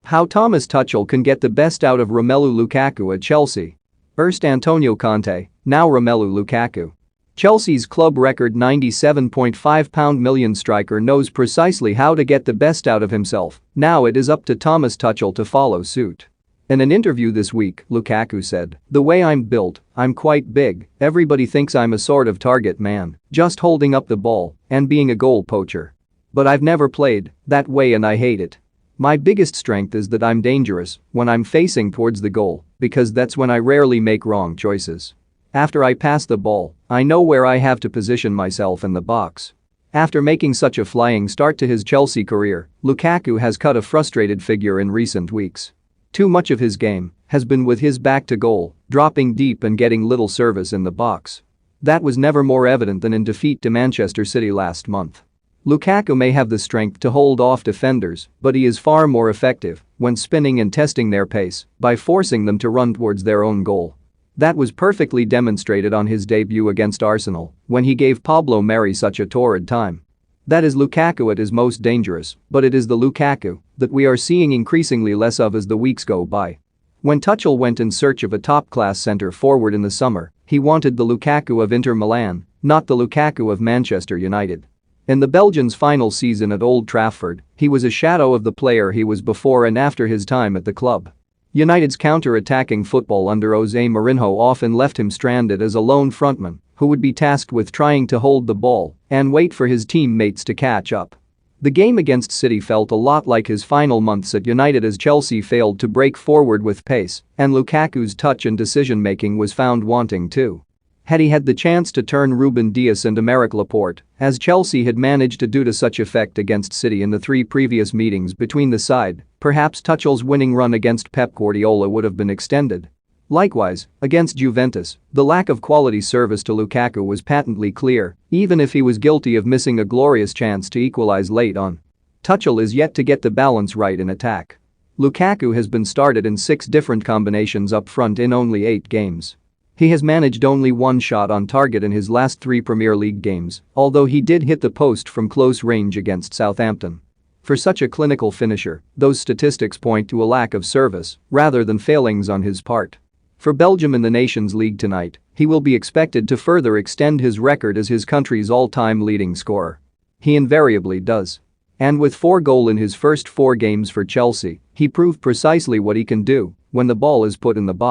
How Thomas Tuchel can get the best out of Romelu Lukaku at Chelsea. First Antonio Conte, now Romelu Lukaku. Chelsea's club record £97.5 million striker knows precisely how to get the best out of himself. Now it is up to Thomas Tuchel to follow suit. In an interview this week, Lukaku said, "The way I'm built, I'm quite big, everybody thinks I'm a sort of target man, just holding up the ball and being a goal poacher. But I've never played that way and I hate it. My biggest strength is that I'm dangerous when I'm facing towards the goal, because that's when I rarely make wrong choices. After I pass the ball, I know where I have to position myself in the box." After making such a flying start to his Chelsea career, Lukaku has cut a frustrated figure in recent weeks. Too much of his game has been with his back to goal, dropping deep and getting little service in the box. That was never more evident than in defeat to Manchester City last month. Lukaku may have the strength to hold off defenders, but he is far more effective when spinning and testing their pace by forcing them to run towards their own goal. That was perfectly demonstrated on his debut against Arsenal when he gave Pablo Mari such a torrid time. That is Lukaku at his most dangerous, but it is the Lukaku that we are seeing increasingly less of as the weeks go by. When Tuchel went in search of a top-class centre-forward in the summer, he wanted the Lukaku of Inter Milan, not the Lukaku of Manchester United. In the Belgian's final season at Old Trafford, he was a shadow of the player he was before and after his time at the club. United's counter-attacking football under Jose Mourinho often left him stranded as a lone frontman who would be tasked with trying to hold the ball and wait for his teammates to catch up. The game against City felt a lot like his final months at United as Chelsea failed to break forward with pace and Lukaku's touch and decision-making was found wanting too. Had he had the chance to turn Ruben Dias into Aymeric Laporte, as Chelsea had managed to do to such effect against City in the 3 previous meetings between the side, perhaps Tuchel's winning run against Pep Guardiola would have been extended. Likewise, against Juventus, the lack of quality service to Lukaku was patently clear, even if he was guilty of missing a glorious chance to equalize late on. Tuchel is yet to get the balance right in attack. Lukaku has been started in 6 different combinations up front in only 8 games. He has managed only 1 shot on target in his last 3 Premier League games, although he did hit the post from close range against Southampton. For such a clinical finisher, those statistics point to a lack of service rather than failings on his part. For Belgium in the Nations League tonight, he will be expected to further extend his record as his country's all-time leading scorer. He invariably does. And with 4 goals in his first 4 games for Chelsea, he proved precisely what he can do when the ball is put in the box.